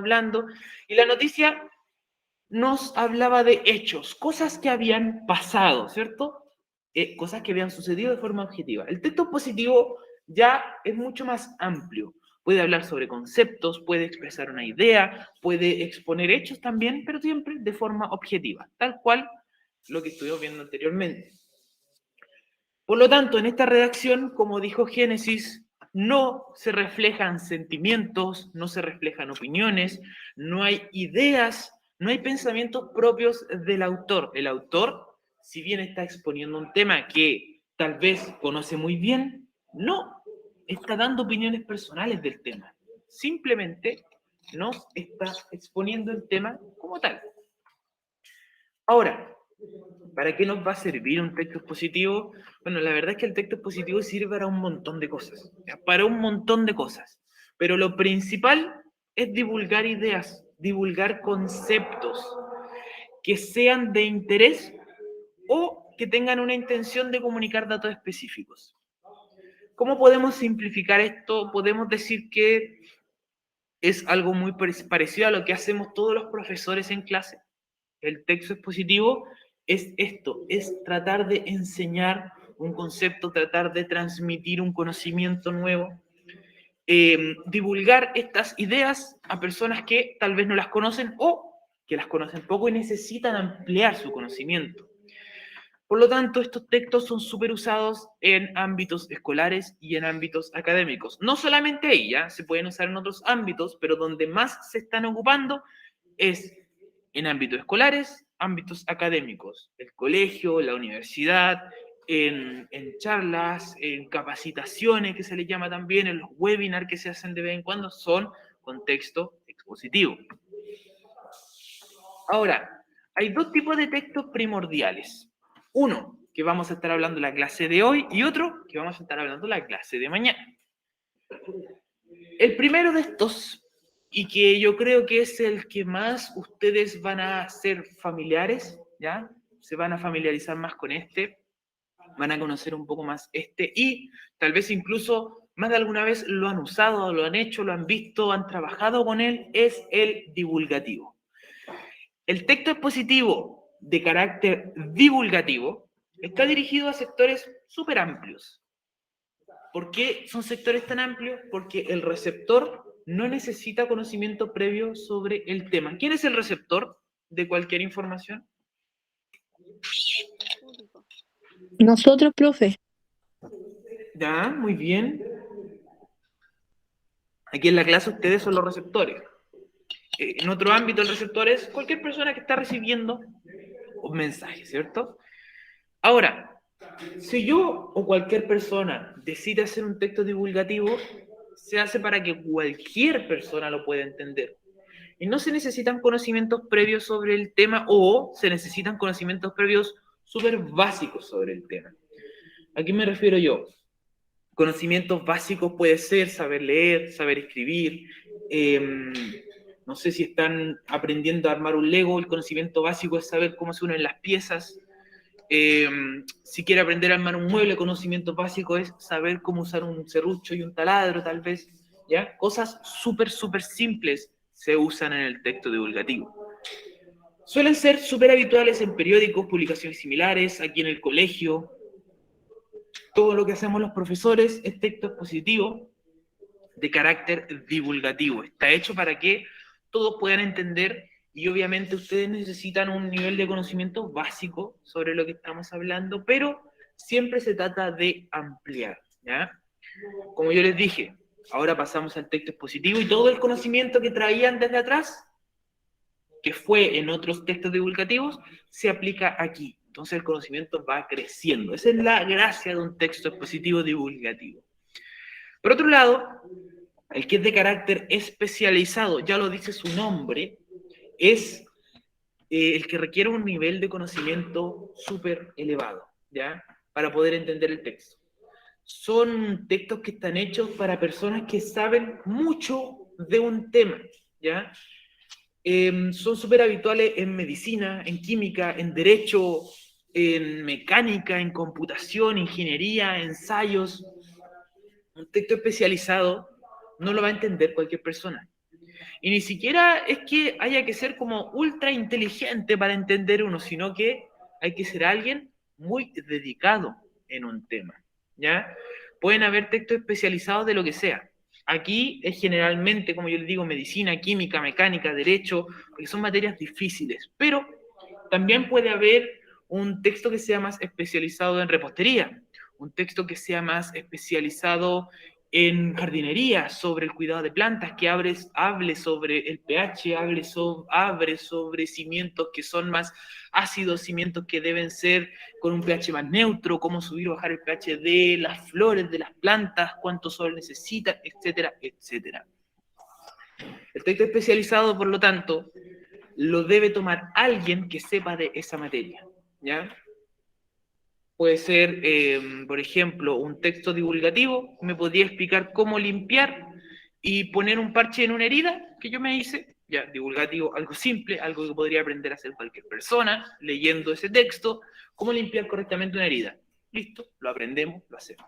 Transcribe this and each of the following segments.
hablando, y la noticia nos hablaba de hechos, cosas que habían pasado, ¿cierto? Cosas que habían sucedido de forma objetiva. El texto positivo ya es mucho más amplio. Puede hablar sobre conceptos, puede expresar una idea, puede exponer hechos también, pero siempre de forma objetiva, tal cual lo que estuvimos viendo anteriormente. Por lo tanto, en esta redacción, como dijo Génesis, no se reflejan sentimientos, no se reflejan opiniones, no hay ideas, no hay pensamientos propios del autor. El autor, si bien está exponiendo un tema que tal vez conoce muy bien, no está dando opiniones personales del tema. Simplemente nos está exponiendo el tema como tal. Ahora, ¿para qué nos va a servir un texto expositivo? Bueno, la verdad es que el texto expositivo sirve para un montón de cosas, para un montón de cosas, pero lo principal es divulgar ideas, divulgar conceptos que sean de interés o que tengan una intención de comunicar datos específicos. ¿Cómo podemos simplificar esto? Podemos decir que es algo muy parecido a lo que hacemos todos los profesores en clase. El texto expositivo es esto, es tratar de enseñar un concepto, tratar de transmitir un conocimiento nuevo, divulgar estas ideas a personas que tal vez no las conocen o que las conocen poco y necesitan ampliar su conocimiento. Por lo tanto, estos textos son súper usados en ámbitos escolares y en ámbitos académicos. No solamente ahí, ¿ya? Se pueden usar en otros ámbitos, pero donde más se están ocupando es en ámbitos escolares, ámbitos académicos, el colegio, la universidad, en charlas, en capacitaciones que se les llama también, en los webinars que se hacen de vez en cuando, son contexto expositivo. Ahora, hay dos tipos de textos primordiales. Uno, que vamos a estar hablando en la clase de hoy, y otro, que vamos a estar hablando en la clase de mañana. El primero de estos, y que yo creo que es el que más ustedes van a ser familiares, ¿ya? Se van a familiarizar más con este, van a conocer un poco más este, y tal vez incluso más de alguna vez lo han usado, lo han hecho, lo han visto, han trabajado con él, es el divulgativo. El texto expositivo de carácter divulgativo está dirigido a sectores súper amplios. ¿Por qué son sectores tan amplios? Porque el receptor no necesita conocimiento previo sobre el tema. ¿Quién es el receptor de cualquier información? Nosotros, profe. Ya, muy bien. Aquí en la clase ustedes son los receptores. En otro ámbito el receptor es cualquier persona que está recibiendo un mensaje, ¿cierto? Ahora, si yo o cualquier persona decide hacer un texto divulgativo, se hace para que cualquier persona lo pueda entender. Y no se necesitan conocimientos previos sobre el tema o se necesitan conocimientos previos súper básicos sobre el tema. ¿A qué me refiero yo? Conocimientos básicos puede ser saber leer, saber escribir. No sé si están aprendiendo a armar un Lego, el conocimiento básico es saber cómo se unen las piezas. Si quiere aprender a armar un mueble, conocimiento básico es saber cómo usar un serrucho y un taladro, tal vez, ¿ya? Cosas súper, súper simples se usan en el texto divulgativo. Suelen ser súper habituales en periódicos, publicaciones similares, aquí en el colegio. Todo lo que hacemos los profesores es texto expositivo de carácter divulgativo. Está hecho para que todos puedan entender y obviamente ustedes necesitan un nivel de conocimiento básico sobre lo que estamos hablando, pero siempre se trata de ampliar, ¿ya? Como yo les dije, ahora pasamos al texto expositivo y todo el conocimiento que traían desde atrás, que fue en otros textos divulgativos, se aplica aquí. Entonces el conocimiento va creciendo. Esa es la gracia de un texto expositivo divulgativo. Por otro lado, el que es de carácter especializado, ya lo dice su nombre, es el que requiere un nivel de conocimiento súper elevado, ¿ya? Para poder entender el texto. Son textos que están hechos para personas que saben mucho de un tema, ¿ya? Son súper habituales en medicina, en química, en derecho, en mecánica, en computación, ingeniería, ensayos. Un texto especializado no lo va a entender cualquier persona. Y ni siquiera es que haya que ser como ultra inteligente para entender uno, sino que hay que ser alguien muy dedicado en un tema, ¿ya? Pueden haber textos especializados de lo que sea. Aquí es generalmente, como yo les digo, medicina, química, mecánica, derecho, porque son materias difíciles, pero también puede haber un texto que sea más especializado en repostería, un texto que sea más especializado en jardinería, sobre el cuidado de plantas, que hable sobre el pH, hable sobre cimientos que son más ácidos, cimientos que deben ser con un pH más neutro, cómo subir o bajar el pH de las flores, de las plantas, cuánto sol necesitan, etcétera, etcétera. El texto especializado, por lo tanto, lo debe tomar alguien que sepa de esa materia, ¿ya? Puede ser, por ejemplo, un texto divulgativo, me podría explicar cómo limpiar y poner un parche en una herida que yo me hice, ya, divulgativo, algo simple, algo que podría aprender a hacer cualquier persona leyendo ese texto, cómo limpiar correctamente una herida. Listo, lo aprendemos, lo hacemos.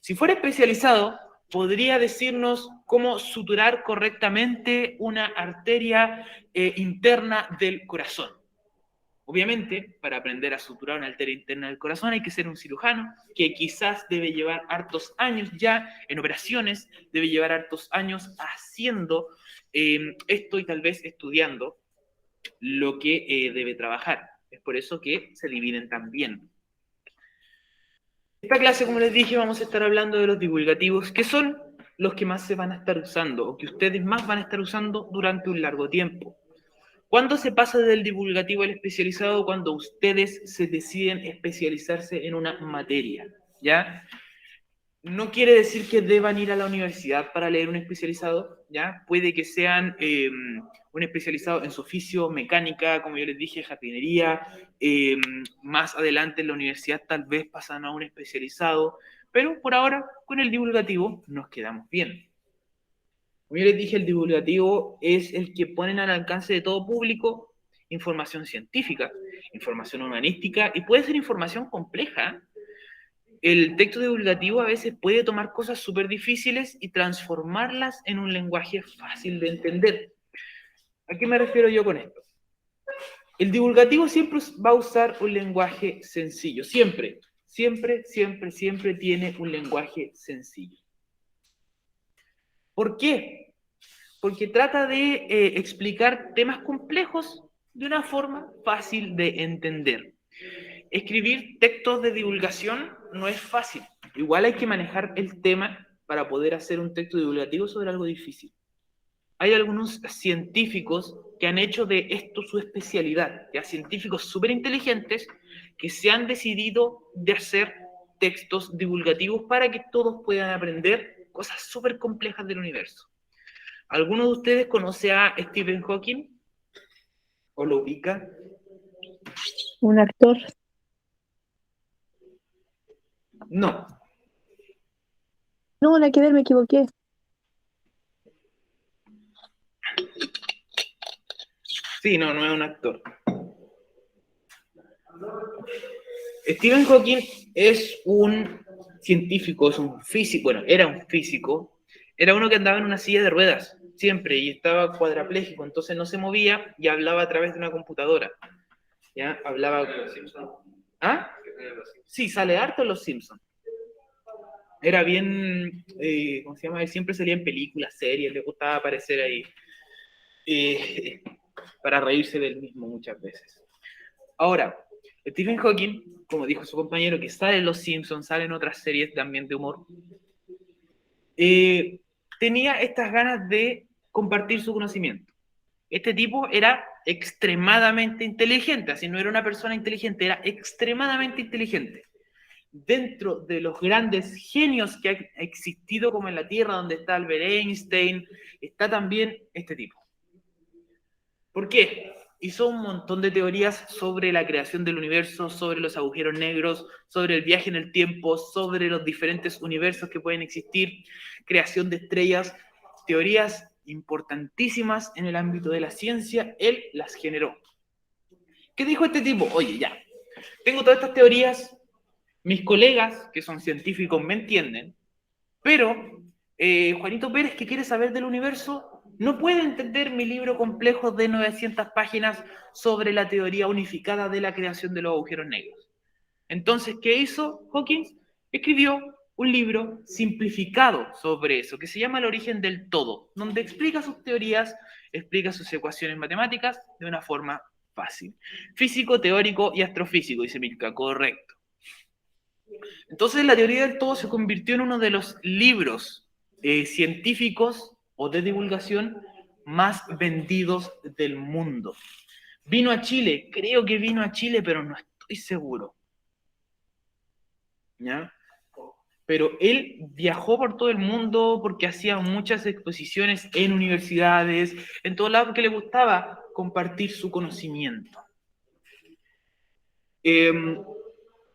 Si fuera especializado, podría decirnos cómo suturar correctamente una arteria interna del corazón. Obviamente, para aprender a suturar una arteria interna del corazón hay que ser un cirujano que quizás debe llevar hartos años ya en operaciones, debe llevar hartos años haciendo esto y tal vez estudiando lo que debe trabajar. Es por eso que se dividen también. Esta clase, como les dije, vamos a estar hablando de los divulgativos, que son los que más se van a estar usando o que ustedes más van a estar usando durante un largo tiempo. ¿Cuándo se pasa del divulgativo al especializado? Cuando ustedes se deciden especializarse en una materia, ¿ya? No quiere decir que deban ir a la universidad para leer un especializado, ¿ya? Puede que sean un especializado en su oficio, mecánica, como yo les dije, jardinería, más adelante en la universidad tal vez pasan a un especializado, pero por ahora con el divulgativo nos quedamos bien. Como yo les dije, el divulgativo es el que ponen al alcance de todo público información científica, información humanística y puede ser información compleja. El texto divulgativo a veces puede tomar cosas súper difíciles y transformarlas en un lenguaje fácil de entender. ¿A qué me refiero yo con esto? El divulgativo siempre va a usar un lenguaje sencillo, siempre, siempre, siempre, siempre tiene un lenguaje sencillo. ¿Por qué? Porque trata de explicar temas complejos de una forma fácil de entender. Escribir textos de divulgación no es fácil. Igual hay que manejar el tema para poder hacer un texto divulgativo sobre algo difícil. Hay algunos científicos que han hecho de esto su especialidad, ya científicos súper inteligentes que se han decidido de hacer textos divulgativos para que todos puedan aprender cosas súper complejas del universo. ¿Alguno de ustedes conoce a Stephen Hawking? ¿O lo ubica? Un actor. No. No, nada que ver, me equivoqué. Sí, no, no es un actor. Stephen Hawking es un científico, es un físico, bueno, era un físico, era uno que andaba en una silla de ruedas, siempre, y estaba cuadrapléjico, entonces no se movía y hablaba a través de una computadora. ¿Ya? Hablaba con los Simpsons. ¿Ah? Sí, sale harto en Los Simpsons. Era bien, ¿cómo se llama? Él siempre salía en películas, series, le gustaba aparecer ahí para reírse del mismo muchas veces. Ahora, Stephen Hawking, como dijo su compañero, que sale en Los Simpsons, sale en otras series también de humor, tenía estas ganas de compartir su conocimiento. Este tipo era extremadamente inteligente, así no era una persona inteligente, era extremadamente inteligente. Dentro de los grandes genios que ha existido como en la Tierra, donde está Albert Einstein, está también este tipo. ¿Por qué? Hizo un montón de teorías sobre la creación del universo, sobre los agujeros negros, sobre el viaje en el tiempo, sobre los diferentes universos que pueden existir, creación de estrellas, teorías importantísimas en el ámbito de la ciencia, él las generó. ¿Qué dijo este tipo? Oye, ya, tengo todas estas teorías, mis colegas, que son científicos, me entienden, pero Juanito Pérez, que quiere saber del universo, no puede entender mi libro complejo de 900 páginas sobre la teoría unificada de la creación de los agujeros negros. Entonces, ¿qué hizo Hawking? Escribió un libro simplificado sobre eso, que se llama El origen del todo, donde explica sus teorías, explica sus ecuaciones matemáticas de una forma fácil. Físico, teórico y astrofísico, dice Milka, correcto. Entonces, la teoría del todo se convirtió en uno de los libros científicos o de divulgación más vendidos del mundo. Vino a Chile, creo que vino a Chile, pero no estoy seguro. ¿Ya? Pero él viajó por todo el mundo porque hacía muchas exposiciones en universidades, en todos lados, porque le gustaba compartir su conocimiento.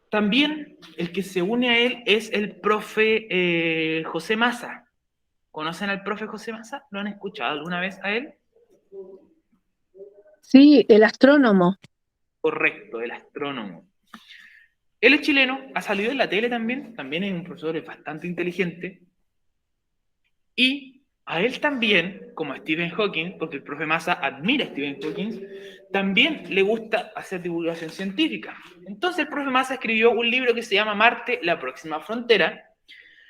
También el que se une a él es el profe José Massa. ¿Conocen al profe José Massa? ¿Lo han escuchado alguna vez a él? Sí, el astrónomo. Correcto, el astrónomo. Él es chileno, ha salido en la tele también es un profesor bastante inteligente. Y a él también, como a Stephen Hawking, porque el profe Massa admira a Stephen Hawking, también le gusta hacer divulgación científica. Entonces el profe Massa escribió un libro que se llama Marte, la próxima frontera,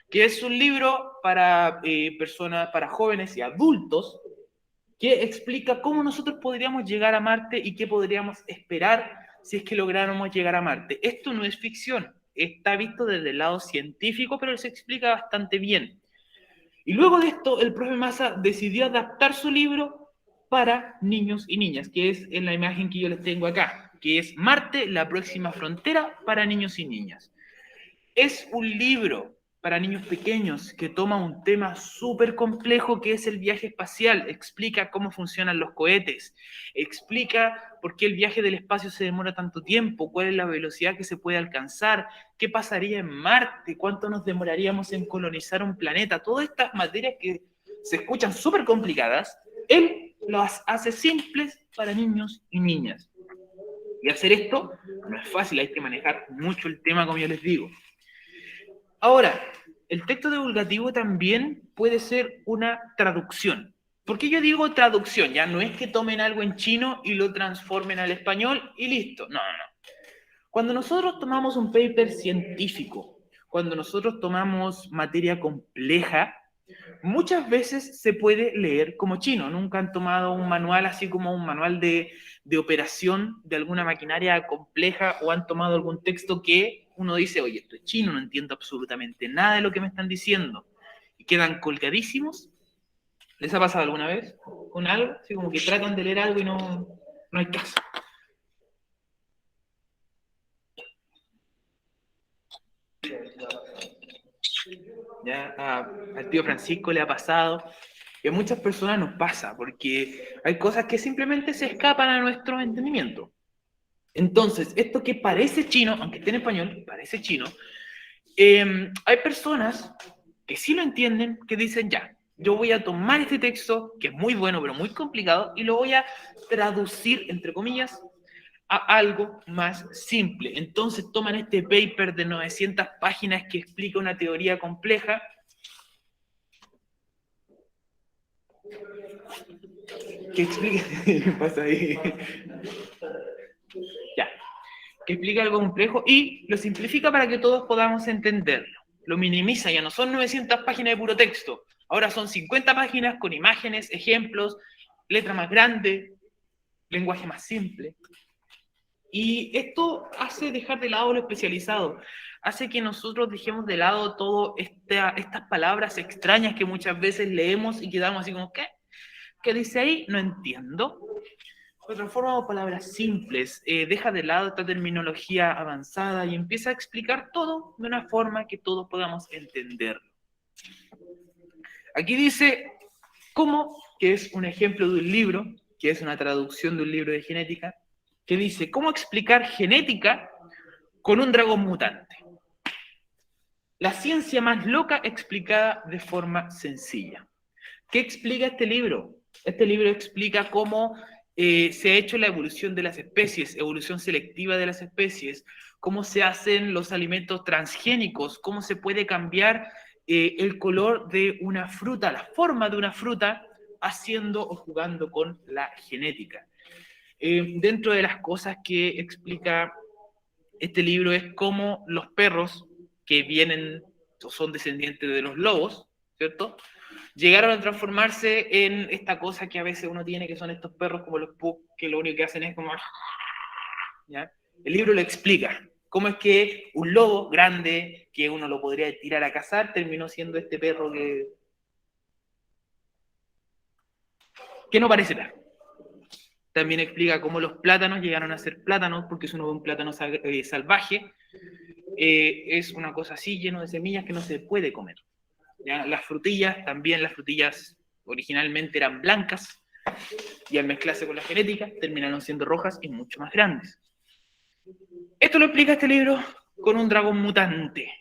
que es un libro para personas, para jóvenes y adultos, que explica cómo nosotros podríamos llegar a Marte y qué podríamos esperar si es que lográramos llegar a Marte. Esto no es ficción, está visto desde el lado científico, pero se explica bastante bien. Y luego de esto, el profe Massa decidió adaptar su libro para niños y niñas, que es en la imagen que yo les tengo acá, que es Marte, la próxima frontera para niños y niñas. Es un libro para niños pequeños que toma un tema súper complejo que es el viaje espacial, explica cómo funcionan los cohetes, explica por qué el viaje del espacio se demora tanto tiempo, cuál es la velocidad que se puede alcanzar, qué pasaría en Marte, cuánto nos demoraríamos en colonizar un planeta, todas estas materias que se escuchan súper complicadas, él las hace simples para niños y niñas. Y hacer esto no es fácil, hay que manejar mucho el tema, como yo les digo. Ahora, el texto divulgativo también puede ser una traducción. ¿Por qué yo digo traducción? Ya no es que tomen algo en chino y lo transformen al español y listo. No, no, no. Cuando nosotros tomamos un paper científico, cuando nosotros tomamos materia compleja, muchas veces se puede leer como chino. Nunca han tomado un manual así como un manual de operación de alguna maquinaria compleja o han tomado algún texto que uno dice, oye, esto es chino, no entiendo absolutamente nada de lo que me están diciendo. Y quedan colgadísimos. ¿Les ha pasado alguna vez con algo? Así como que tratan de leer algo y no hay caso. Ya al tío Francisco le ha pasado, y a muchas personas nos pasa, porque hay cosas que simplemente se escapan a nuestro entendimiento. Entonces, esto que parece chino, aunque esté en español, parece chino, hay personas que sí lo entienden, que dicen, ya, yo voy a tomar este texto, que es muy bueno, pero muy complicado, y lo voy a traducir, entre comillas, a algo más simple. Entonces toman este paper de 900 páginas que explica una teoría compleja. Que explica... ¿Qué pasa ahí? Ya. Que explica algo complejo y lo simplifica para que todos podamos entenderlo. Lo minimiza, ya no son 900 páginas de puro texto. Ahora son 50 páginas con imágenes, ejemplos, letra más grande, lenguaje más simple. Y esto hace dejar de lado lo especializado, hace que nosotros dejemos de lado todas estas palabras extrañas que muchas veces leemos y quedamos así como, ¿qué? ¿Qué dice ahí? No entiendo. Lo transforma en palabras simples, deja de lado esta terminología avanzada y empieza a explicar todo de una forma que todos podamos entenderlo. Aquí dice cómo, que es un ejemplo de un libro, que es una traducción de un libro de genética, que dice, ¿cómo explicar genética con un dragón mutante? La ciencia más loca explicada de forma sencilla. ¿Qué explica este libro? Este libro explica cómo se ha hecho la evolución de las especies, evolución selectiva de las especies, cómo se hacen los alimentos transgénicos, cómo se puede cambiar el color de una fruta, la forma de una fruta, haciendo o jugando con la genética. Dentro de las cosas que explica este libro es cómo los perros que vienen o son descendientes de los lobos, ¿cierto?, llegaron a transformarse en esta cosa que a veces uno tiene, que son estos perros como los pug, que lo único que hacen es como... ¿ya? El libro lo explica. Cómo es que un lobo grande, que uno lo podría tirar a cazar, terminó siendo este perro que no parece perro. También explica cómo los plátanos llegaron a ser plátanos, porque si uno ve un plátano salvaje, es una cosa así, lleno de semillas que no se puede comer. ¿Ya? Las frutillas, también las frutillas originalmente eran blancas, y al mezclarse con la genética, terminaron siendo rojas y mucho más grandes. Esto lo explica este libro con un dragón mutante,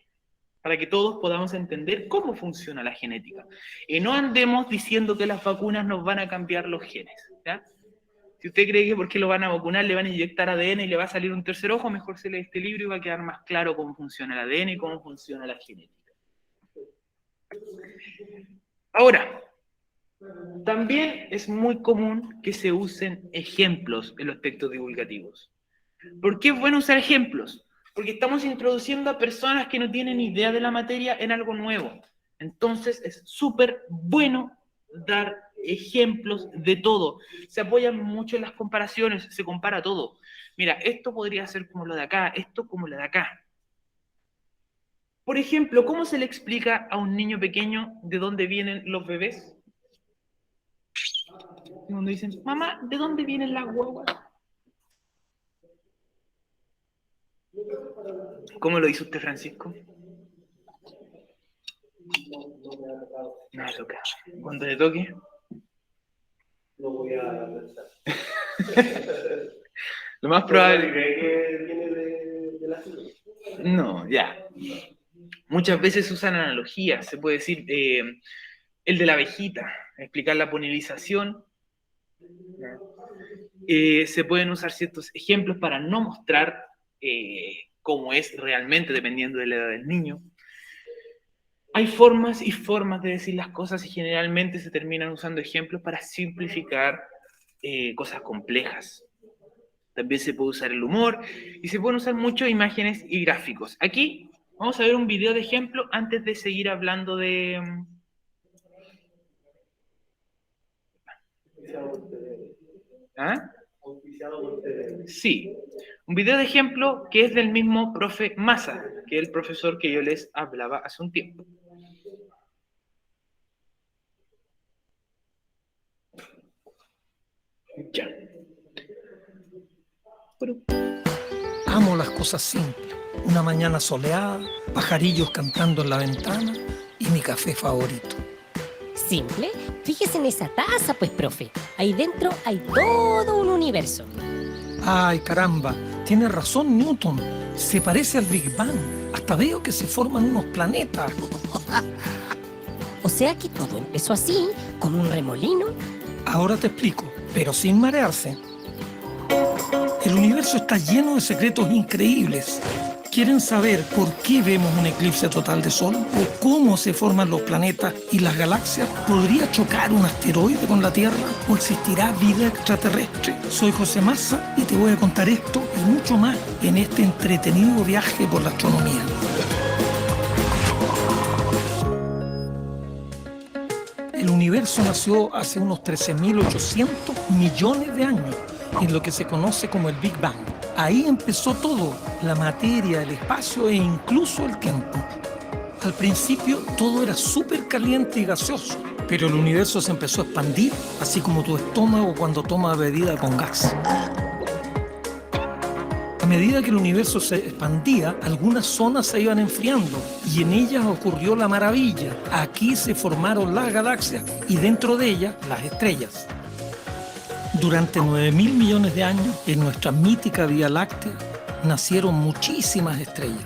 para que todos podamos entender cómo funciona la genética. Y no andemos diciendo que las vacunas nos van a cambiar los genes, ¿ya? Si usted cree que porque lo van a vacunar le van a inyectar ADN y le va a salir un tercer ojo, mejor se lee este libro y va a quedar más claro cómo funciona el ADN y cómo funciona la genética. Ahora, también es muy común que se usen ejemplos en los textos divulgativos. ¿Por qué es bueno usar ejemplos? Porque estamos introduciendo a personas que no tienen idea de la materia en algo nuevo. Entonces es súper bueno dar ejemplos de todo. Se apoyan mucho en las comparaciones, se compara todo. Mira, esto podría ser como lo de acá, esto como lo de acá. Por ejemplo, ¿cómo se le explica a un niño pequeño de dónde vienen los bebés? Cuando dicen, mamá, ¿de dónde vienen las guaguas? ¿Cómo lo dice usted, Francisco? No me toca. Cuando le toque. No voy a pensar. Lo más probable. ¿Cree que viene de la ciudad? No, ya. Muchas veces usan analogías. Se puede decir el de la abejita, explicar la polinización. Se pueden usar ciertos ejemplos para no mostrar cómo es realmente, dependiendo de la edad del niño. Hay formas y formas de decir las cosas y generalmente se terminan usando ejemplos para simplificar cosas complejas. También se puede usar el humor y se pueden usar muchas imágenes y gráficos. Aquí vamos a ver un video de ejemplo antes de seguir hablando de... ¿Ah? Sí, un video de ejemplo que es del mismo profe Massa, que es el profesor que yo les hablaba hace un tiempo. Ya. Amo las cosas simples. Una mañana soleada, pajarillos cantando en la ventana y mi café favorito. ¿Simple? Fíjese en esa taza, pues, profe. Ahí dentro hay todo un universo. Ay, caramba, tiene razón Newton. Se parece al Big Bang. Hasta veo que se forman unos planetas. O sea que todo empezó así, como un remolino. Ahora te explico, pero sin marearse. El universo está lleno de secretos increíbles. ¿Quieren saber por qué vemos un eclipse total de sol? ¿O cómo se forman los planetas y las galaxias? ¿Podría chocar un asteroide con la Tierra? ¿O existirá vida extraterrestre? Soy José Massa y te voy a contar esto y mucho más en este entretenido viaje por la astronomía. El universo nació hace unos 13.800 millones de años, en lo que se conoce como el Big Bang. Ahí empezó todo, la materia, el espacio e incluso el tiempo. Al principio todo era súper caliente y gaseoso, pero el universo se empezó a expandir, así como tu estómago cuando toma bebida con gas. A medida que el universo se expandía, algunas zonas se iban enfriando y en ellas ocurrió la maravilla. Aquí se formaron las galaxias y dentro de ellas las estrellas. Durante 9.000 millones de años, en nuestra mítica Vía Láctea, nacieron muchísimas estrellas.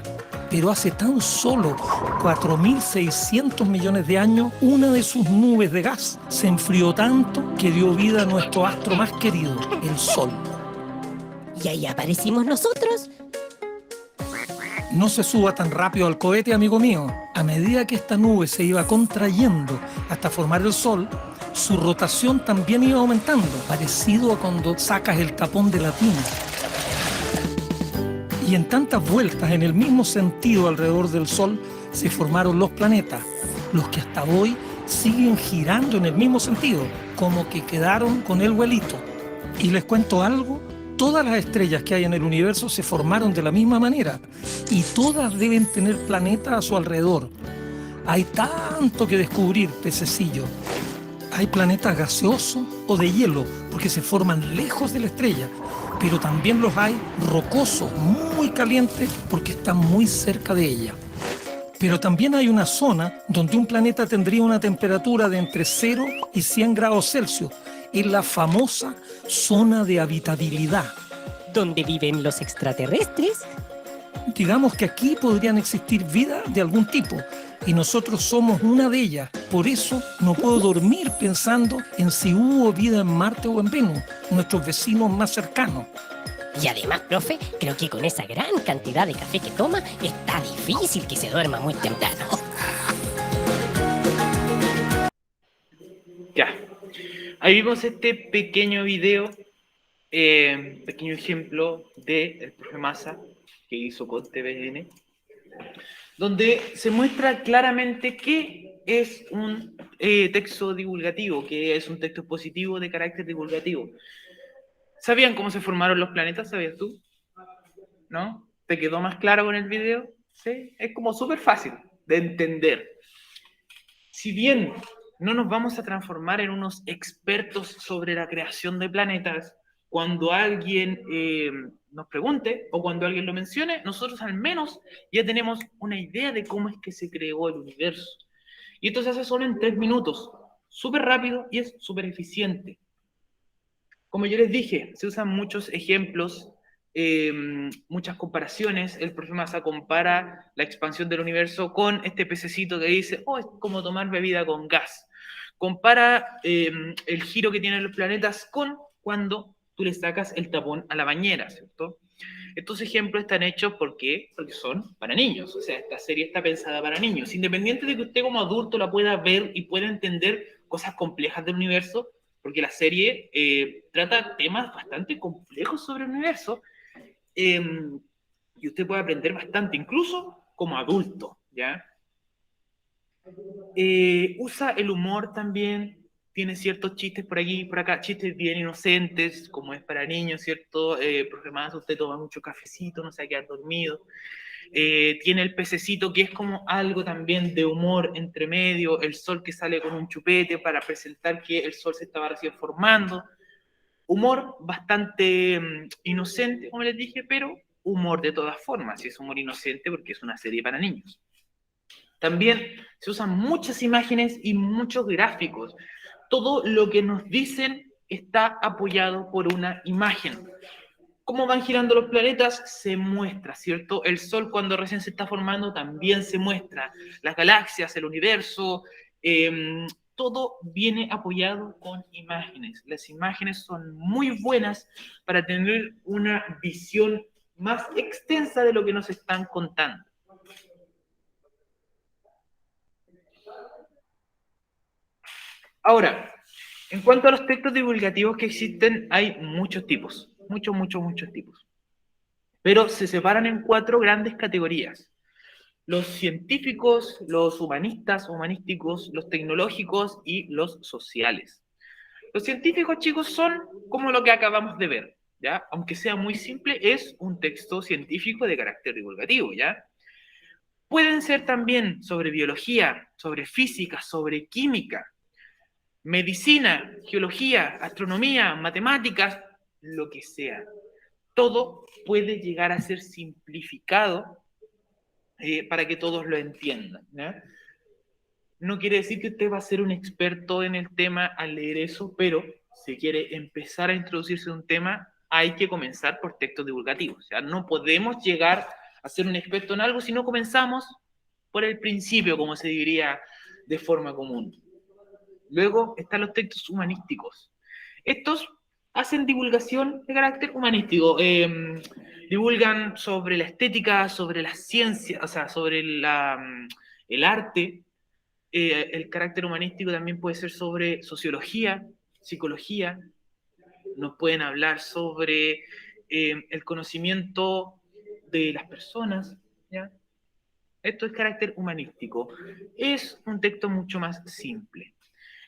Pero hace tan solo 4.600 millones de años, una de sus nubes de gas se enfrió tanto que dio vida a nuestro astro más querido, el Sol. Y ahí aparecimos nosotros. No se suba tan rápido al cohete, amigo mío. A medida que esta nube se iba contrayendo hasta formar el Sol, su rotación también iba aumentando, parecido a cuando sacas el tapón de la tina. Y en tantas vueltas, en el mismo sentido alrededor del Sol, se formaron los planetas, los que hasta hoy siguen girando en el mismo sentido, como que quedaron con el vuelito. Y les cuento algo, todas las estrellas que hay en el universo se formaron de la misma manera y todas deben tener planetas a su alrededor. Hay tanto que descubrir, pececillo. Hay planetas gaseosos o de hielo, porque se forman lejos de la estrella, pero también los hay rocosos, muy calientes, porque están muy cerca de ella. Pero también hay una zona donde un planeta tendría una temperatura de entre 0 y 100 grados Celsius. Es la famosa zona de habitabilidad. ¿Dónde viven los extraterrestres? Digamos que aquí podrían existir vida de algún tipo y nosotros somos una de ellas. Por eso no puedo dormir pensando en si hubo vida en Marte o en Venus, nuestros vecinos más cercanos. Y además, profe, creo que con esa gran cantidad de café que toma, está difícil que se duerma muy temprano. Ya. Ahí vimos este pequeño video, pequeño ejemplo del profe Massa que hizo con TVN, donde se muestra claramente qué es un texto divulgativo, qué es un texto expositivo de carácter divulgativo. ¿Sabían cómo se formaron los planetas? ¿Sabías tú? ¿No? ¿Te quedó más claro con el video? Sí, es como súper fácil de entender. Si bien no nos vamos a transformar en unos expertos sobre la creación de planetas, cuando alguien nos pregunte o cuando alguien lo mencione, nosotros al menos ya tenemos una idea de cómo es que se creó el universo. Y esto se hace solo en 3 minutos, súper rápido y es súper eficiente. Como yo les dije, se usan muchos ejemplos, muchas comparaciones. El profe Massa compara la expansión del universo con este pececito que dice, oh, es como tomar bebida con gas. Compara el giro que tienen los planetas con cuando tú le sacas el tapón a la bañera, ¿cierto? Estos ejemplos están hechos porque son para niños, o sea, esta serie está pensada para niños. Independiente de que usted como adulto la pueda ver y pueda entender cosas complejas del universo, porque la serie trata temas bastante complejos sobre el universo, y usted puede aprender bastante, incluso como adulto, ¿ya? Usa el humor también, tiene ciertos chistes por aquí y por acá, chistes bien inocentes, como es para niños, ¿cierto? Porque más usted toma mucho cafecito, no se va a quedar dormido. Tiene el pececito que es como algo también de humor entre medio, el sol que sale con un chupete para presentar que el sol se estaba recién formando. Humor bastante inocente, como les dije, pero humor de todas formas, y es humor inocente porque es una serie para niños. También se usan muchas imágenes y muchos gráficos. Todo lo que nos dicen está apoyado por una imagen. Cómo van girando los planetas se muestra, ¿cierto? El Sol cuando recién se está formando también se muestra. Las galaxias, el universo, todo viene apoyado con imágenes. Las imágenes son muy buenas para tener una visión más extensa de lo que nos están contando. Ahora, en cuanto a los textos divulgativos que existen, hay muchos tipos, muchos tipos. Pero se separan en 4 grandes categorías. Los científicos, los humanistas, humanísticos, los tecnológicos y los sociales. Los científicos, chicos, son como lo que acabamos de ver, ¿ya? Aunque sea muy simple, es un texto científico de carácter divulgativo, ¿ya? Pueden ser también sobre biología, sobre física, sobre química, medicina, geología, astronomía, matemáticas, lo que sea. Todo puede llegar a ser simplificado para que todos lo entiendan, ¿no? No quiere decir que usted va a ser un experto en el tema al leer eso, pero si quiere empezar a introducirse en un tema, hay que comenzar por textos divulgativos. O sea, no podemos llegar a ser un experto en algo si no comenzamos por el principio, como se diría de forma común. Luego están los textos humanísticos. Estos hacen divulgación de carácter humanístico. Divulgan sobre la estética, sobre la ciencia, o sea, sobre el arte, El carácter humanístico también puede ser sobre sociología, psicología, nos pueden hablar sobre el conocimiento de las personas, ¿ya? Esto es carácter humanístico. Es un texto mucho más simple.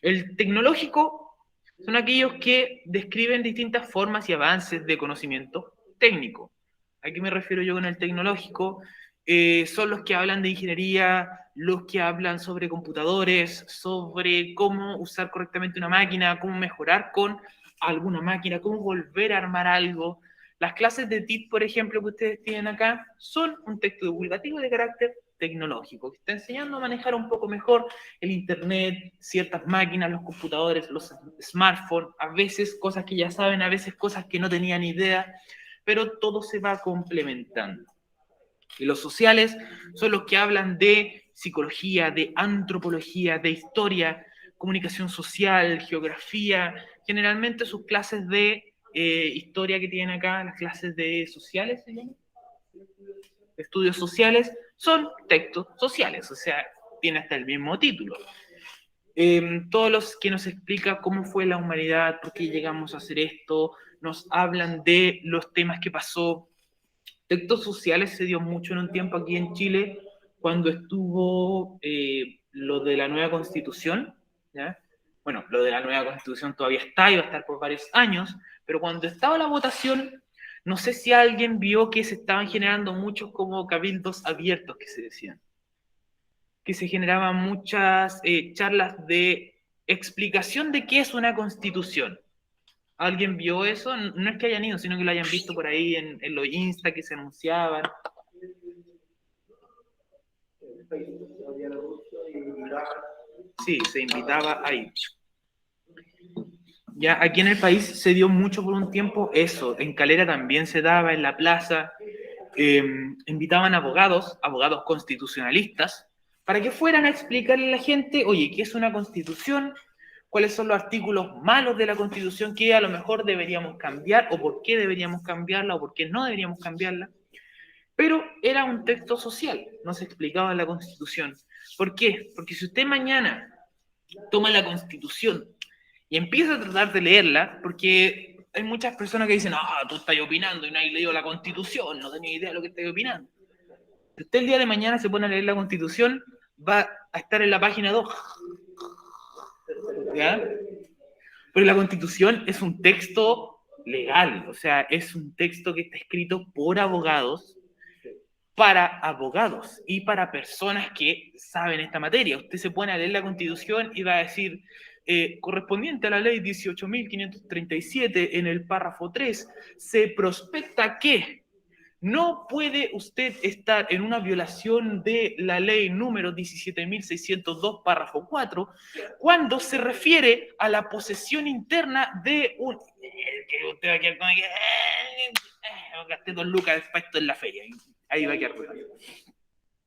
El tecnológico son aquellos que describen distintas formas y avances de conocimiento técnico. ¿A qué me refiero yo con el tecnológico? Son los que hablan de ingeniería, los que hablan sobre computadores, sobre cómo usar correctamente una máquina, cómo mejorar con alguna máquina, cómo volver a armar algo. Las clases de TIP, por ejemplo, que ustedes tienen acá, son un texto divulgativo de carácter tecnológico, que está enseñando a manejar un poco mejor el internet, ciertas máquinas, los computadores, los smartphones, a veces cosas que ya saben, a veces cosas que no tenían idea, pero todo se va complementando. Y los sociales son los que hablan de psicología, de antropología, de historia, comunicación social, geografía, generalmente sus clases de historia que tienen acá, las clases de sociales, ¿se llaman? Estudios sociales, son textos sociales, o sea, tiene hasta el mismo título. Todos los que nos explican cómo fue la humanidad, por qué llegamos a hacer esto, nos hablan de los temas que pasó. Textos sociales se dio mucho en un tiempo aquí en Chile, cuando estuvo lo de la nueva Constitución, ¿ya? Bueno, lo de la nueva Constitución todavía está y va a estar por varios años, pero cuando estaba la votación, no sé si alguien vio que se estaban generando muchos como cabildos abiertos que se decían, que se generaban muchas charlas de explicación de qué es una constitución. ¿Alguien vio eso? No es que hayan ido, sino que lo hayan visto por ahí en los Insta que se anunciaban. Sí, se invitaba ahí. Ya aquí en el país se dio mucho por un tiempo eso. En Calera también se daba, en la plaza. Invitaban abogados constitucionalistas, para que fueran a explicarle a la gente, oye, ¿qué es una constitución? ¿Cuáles son los artículos malos de la constitución que a lo mejor deberíamos cambiar? ¿O por qué deberíamos cambiarla? ¿O por qué no deberíamos cambiarla? Pero era un texto social, no se explicaba en la constitución. ¿Por qué? Porque si usted mañana toma la constitución y empieza a tratar de leerla, porque hay muchas personas que dicen, tú estás opinando y no has leído la Constitución, no tenía idea de lo que estás opinando. Si usted el día de mañana se pone a leer la Constitución, va a estar en la página 2. ¿Ya? Porque la Constitución es un texto legal, o sea, es un texto que está escrito por abogados, para abogados y para personas que saben esta materia. Usted se pone a leer la Constitución y va a decir, correspondiente a la ley 18.537, en el párrafo 3, se prospecta que no puede usted estar en una violación de la ley número 17.602, párrafo 4, cuando se refiere a la posesión interna de un... que usted va a quedar con... gasté 2 lucas para esto en la feria. Ahí va a quedar.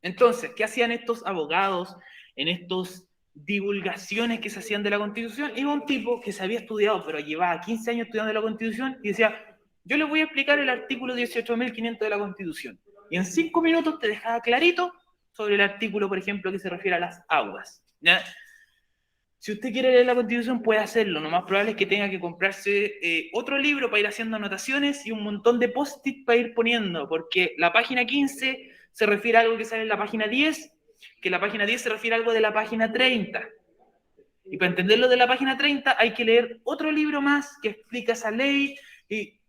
Entonces, ¿qué hacían estos abogados en estas divulgaciones que se hacían de la Constitución? Iba un tipo que se había estudiado, pero llevaba 15 años estudiando la Constitución y decía, yo les voy a explicar el artículo 18.500 de la Constitución. Y en 5 minutos te dejaba clarito sobre el artículo, por ejemplo, que se refiere a las aguas, ¿ya? Si usted quiere leer la Constitución, puede hacerlo. Lo más probable es que tenga que comprarse otro libro para ir haciendo anotaciones y un montón de post-it para ir poniendo, porque la página 15 se refiere a algo que sale en la página 10, que la página 10 se refiere a algo de la página 30. Y para entender lo de la página 30 hay que leer otro libro más que explica esa ley, y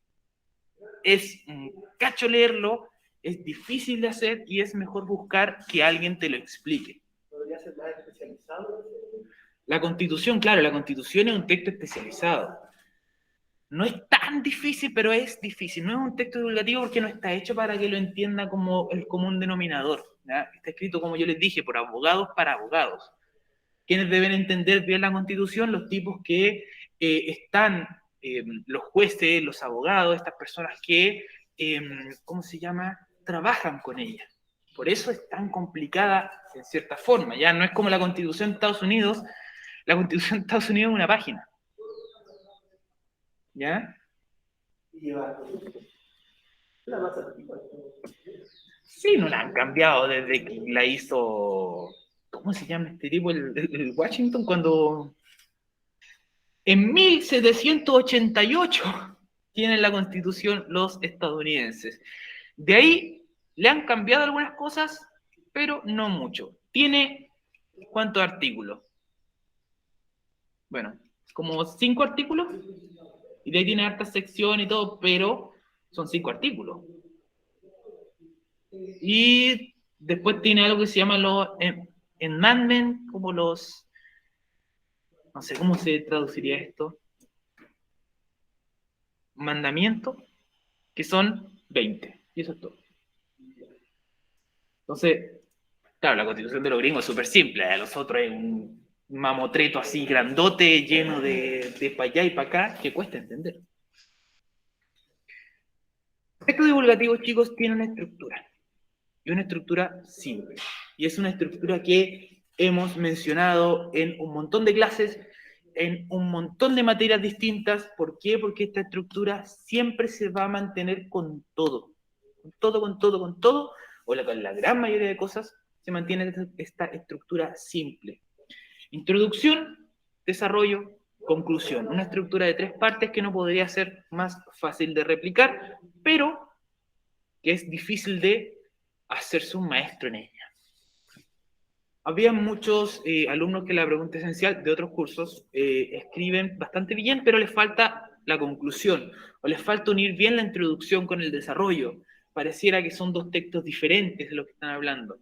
es un cacho leerlo, es difícil de hacer y es mejor buscar que alguien te lo explique. ¿Podría ser más especializado? La Constitución, claro, la Constitución es un texto especializado. No es tan difícil, pero es difícil. No es un texto divulgativo porque no está hecho para que lo entienda como el común denominador, ¿ya? Está escrito, como yo les dije, por abogados para abogados. ¿Quiénes deben entender bien la Constitución? Los tipos que están, los jueces, los abogados, estas personas que, ¿cómo se llama?, trabajan con ella. Por eso es tan complicada en cierta forma. Ya no es como la Constitución de Estados Unidos. La Constitución de Estados Unidos es una página. ¿Ya? Y lleva la más antigua. Sí, no la han cambiado desde que la hizo ¿cómo se llama este tipo? El Washington, cuando en 1788 tienen la Constitución los estadounidenses. De ahí le han cambiado algunas cosas, pero no mucho. Tiene, ¿cuántos artículos? Bueno, como 5 artículos, y de ahí tiene hartas secciones y todo, pero son 5 artículos. Y después tiene algo que se llama los amendments, como los, no sé cómo se traduciría esto, mandamientos, que son 20, y eso es todo. Entonces, claro, la Constitución de los gringos es súper simple, a los otros es un mamotreto así grandote, lleno de para allá y para acá, que cuesta entender. Estos divulgativos, chicos, tienen una estructura, y una estructura simple, y es una estructura que hemos mencionado en un montón de clases, en un montón de materias distintas. ¿Por qué? Porque esta estructura siempre se va a mantener con todo, o con la gran mayoría de cosas, se mantiene esta estructura simple. Introducción, desarrollo, conclusión. Una estructura de 3 partes que no podría ser más fácil de replicar, pero que es difícil de hacerse un maestro en ella. Había muchos alumnos que la pregunta esencial de otros cursos escriben bastante bien, pero les falta la conclusión, o les falta unir bien la introducción con el desarrollo. Pareciera que son 2 textos diferentes de los que están hablando.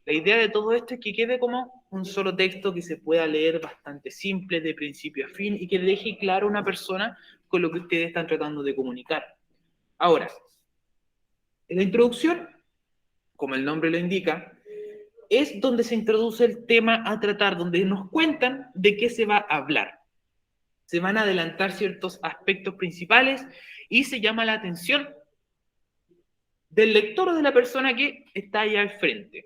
La idea de todo esto es que quede como un solo texto que se pueda leer bastante simple, de principio a fin, y que deje claro a una persona con lo que ustedes están tratando de comunicar. Ahora, en la introducción, como el nombre lo indica, es donde se introduce el tema a tratar, donde nos cuentan de qué se va a hablar. Se van a adelantar ciertos aspectos principales y se llama la atención del lector o de la persona que está allá al frente.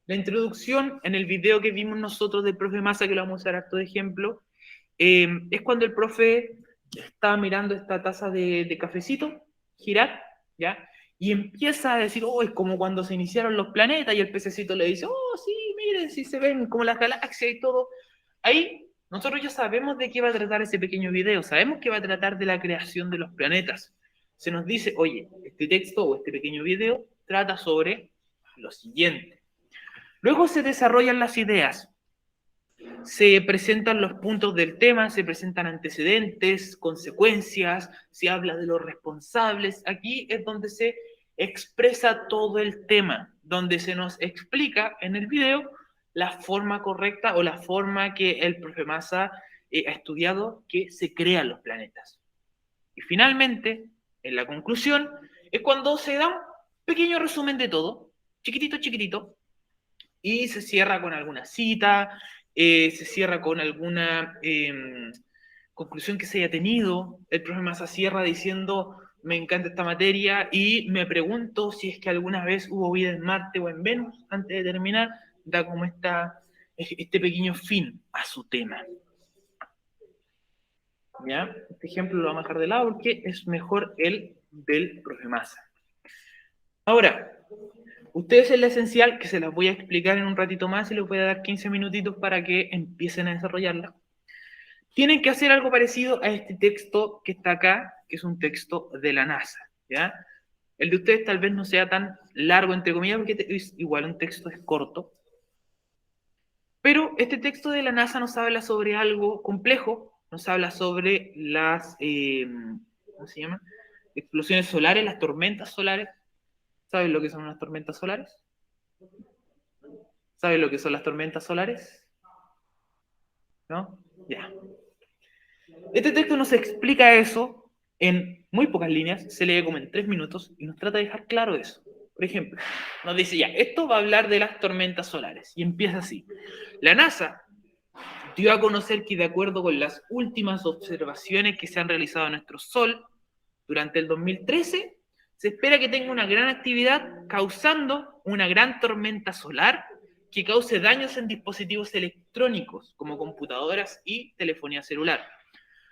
La introducción, en el video que vimos nosotros del profe Massa, que lo vamos a usar harto de ejemplo, es cuando el profe está mirando esta taza de cafecito, girar, ¿ya? Y empieza a decir, oh, es como cuando se iniciaron los planetas, y el pececito le dice, oh, sí, miren, sí se ven como las galaxias y todo. Ahí nosotros ya sabemos de qué va a tratar ese pequeño video, sabemos que va a tratar de la creación de los planetas. Se nos dice, oye, este texto o este pequeño video trata sobre lo siguiente. Luego se desarrollan las ideas, se presentan los puntos del tema, se presentan antecedentes, consecuencias, se habla de los responsables. Aquí es donde se expresa todo el tema, donde se nos explica en el video la forma correcta o la forma que el profe Massa ha estudiado que se crean los planetas. Y finalmente, en la conclusión, es cuando se da un pequeño resumen de todo, chiquitito, y se cierra con alguna cita, se cierra con alguna conclusión que se haya tenido. El profe Massa cierra diciendo, me encanta esta materia y me pregunto si es que alguna vez hubo vida en Marte o en Venus. Antes de terminar, da como este pequeño fin a su tema. ¿Ya? Este ejemplo lo vamos a dejar de lado porque es mejor el del profe Massa. Ahora, ustedes en la esencial, que se las voy a explicar en un ratito más y les voy a dar 15 minutitos para que empiecen a desarrollarla, tienen que hacer algo parecido a este texto que está acá, que es un texto de la NASA, ¿ya? El de ustedes tal vez no sea tan largo, entre comillas, porque es igual un texto es corto, pero este texto de la NASA nos habla sobre algo complejo, nos habla sobre las, ¿cómo se llama? Explosiones solares, las tormentas solares. ¿Saben lo que son las tormentas solares? ¿Saben lo que son las tormentas solares? ¿No? Ya. Este texto nos explica eso en muy pocas líneas, se lee como en 3 minutos y nos trata de dejar claro eso. Por ejemplo, nos dice ya, esto va a hablar de las tormentas solares y empieza así. La NASA dio a conocer que de acuerdo con las últimas observaciones que se han realizado a nuestro Sol durante el 2013, se espera que tenga una gran actividad causando una gran tormenta solar que cause daños en dispositivos electrónicos como computadoras y telefonía celular,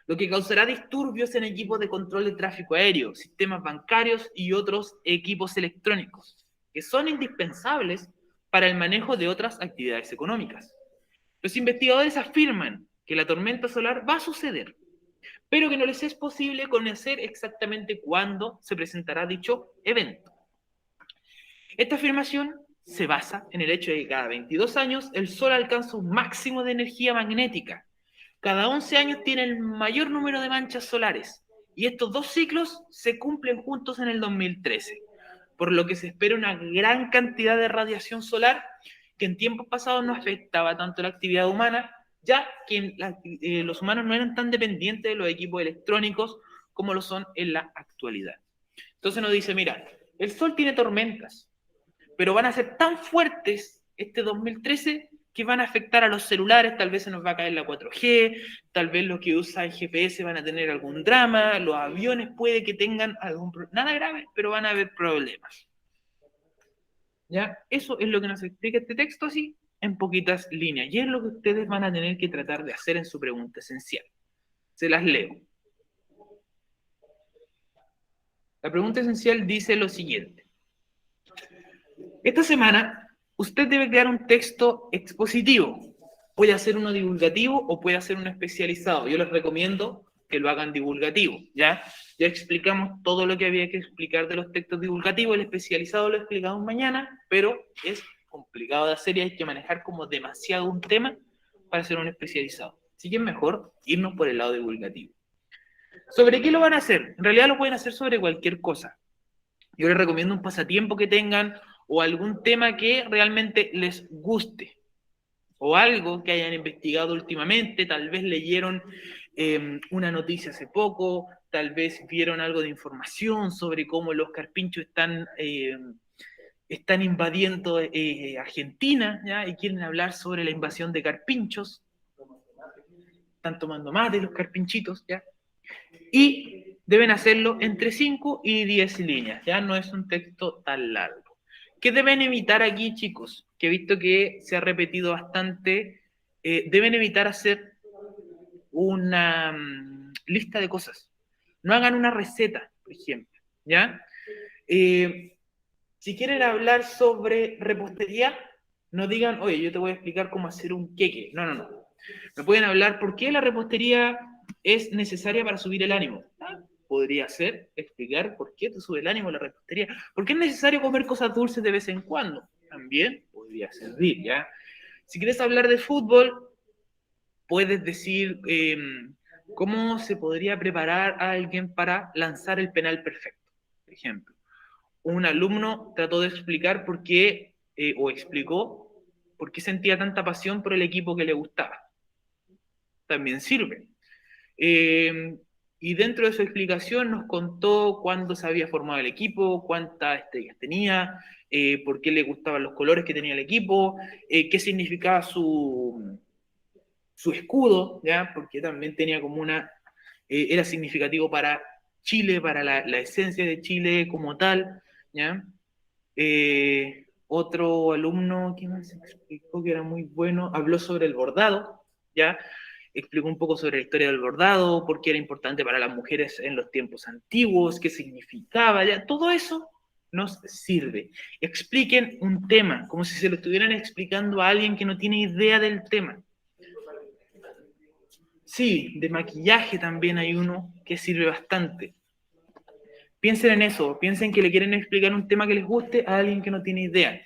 lo que causará disturbios en equipos de control de tráfico aéreo, sistemas bancarios y otros equipos electrónicos que son indispensables para el manejo de otras actividades económicas. Los investigadores afirman que la tormenta solar va a suceder, pero que no les es posible conocer exactamente cuándo se presentará dicho evento. Esta afirmación se basa en el hecho de que cada 22 años el Sol alcanza un máximo de energía magnética. Cada 11 años tiene el mayor número de manchas solares, y estos dos ciclos se cumplen juntos en el 2013, por lo que se espera una gran cantidad de radiación solar que en tiempos pasados no afectaba tanto la actividad humana, ya que los humanos no eran tan dependientes de los equipos electrónicos como lo son en la actualidad. Entonces nos dice, mira, el Sol tiene tormentas, pero van a ser tan fuertes este 2013 que van a afectar a los celulares, tal vez se nos va a caer la 4G, tal vez los que usan GPS van a tener algún drama, los aviones puede que tengan algún problema, nada grave, pero van a haber problemas. ¿Ya? Eso es lo que nos explica este texto así, en poquitas líneas, y es lo que ustedes van a tener que tratar de hacer en su pregunta esencial. Se las leo. La pregunta esencial dice lo siguiente. Esta semana, usted debe crear un texto expositivo. Puede hacer uno divulgativo o puede hacer uno especializado. Yo les recomiendo que lo hagan divulgativo, ¿ya? Ya explicamos todo lo que había que explicar de los textos divulgativos. El especializado lo explicamos mañana, pero es complicado de hacer y hay que manejar como demasiado un tema para hacer un especializado. Así que es mejor irnos por el lado divulgativo. ¿Sobre qué lo van a hacer? En realidad lo pueden hacer sobre cualquier cosa. Yo les recomiendo un pasatiempo que tengan o algún tema que realmente les guste o algo que hayan investigado últimamente, tal vez leyeron una noticia hace poco, tal vez vieron algo de información sobre cómo los carpinchos están invadiendo Argentina, ¿ya? Y quieren hablar sobre la invasión de carpinchos, están tomando mate los carpinchitos, ¿ya? Y deben hacerlo entre 5 y 10 líneas, ya no es un texto tan largo. ¿Qué deben evitar aquí, chicos? Que he visto que se ha repetido bastante. Deben evitar hacer una lista de cosas. No hagan una receta, por ejemplo, ¿ya? Si quieren hablar sobre repostería, no digan, oye, yo te voy a explicar cómo hacer un queque. No, no, no. Me pueden hablar por qué la repostería es necesaria para subir el ánimo. Podría ser explicar por qué te sube el ánimo la repostería. ¿Por qué es necesario comer cosas dulces de vez en cuando? También podría servir, ¿ya? Si quieres hablar de fútbol, puedes decir cómo se podría preparar a alguien para lanzar el penal perfecto, por ejemplo. Un alumno trató de explicar por qué, o explicó por qué sentía tanta pasión por el equipo que le gustaba. También sirve. Y dentro de su explicación nos contó cuándo se había formado el equipo, cuántas estrellas tenía, por qué le gustaban los colores que tenía el equipo, qué significaba su escudo, ¿ya? Porque también tenía como era significativo para Chile, para la esencia de Chile como tal, ¿ya? Otro alumno, ¿qué más explicó que era muy bueno? Habló sobre el bordado, ¿ya? Explicó un poco sobre la historia del bordado, por qué era importante para las mujeres en los tiempos antiguos, qué significaba, ya, todo eso nos sirve. Expliquen un tema, como si se lo estuvieran explicando a alguien que no tiene idea del tema. Sí, de maquillaje también hay uno que sirve bastante. Piensen en eso, piensen que le quieren explicar un tema que les guste a alguien que no tiene idea.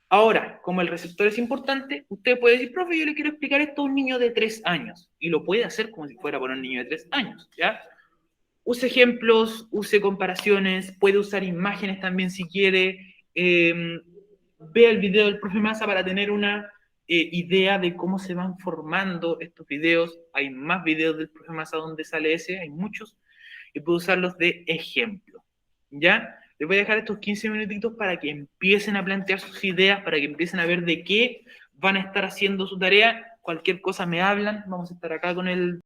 Ahora, como el receptor es importante, usted puede decir, profe, yo le quiero explicar esto a un niño de 3 años. Y lo puede hacer como si fuera para un niño de 3 años, ¿ya? Use ejemplos, use comparaciones, puede usar imágenes también si quiere. Vea el video del profe Massa para tener una idea de cómo se van formando estos videos. Hay más videos del profe Massa donde sale ese, hay muchos. Y puede usarlos de ejemplo, ¿ya? Les voy a dejar estos 15 minutitos para que empiecen a plantear sus ideas, para que empiecen a ver de qué van a estar haciendo su tarea. Cualquier cosa me hablan, vamos a estar acá con el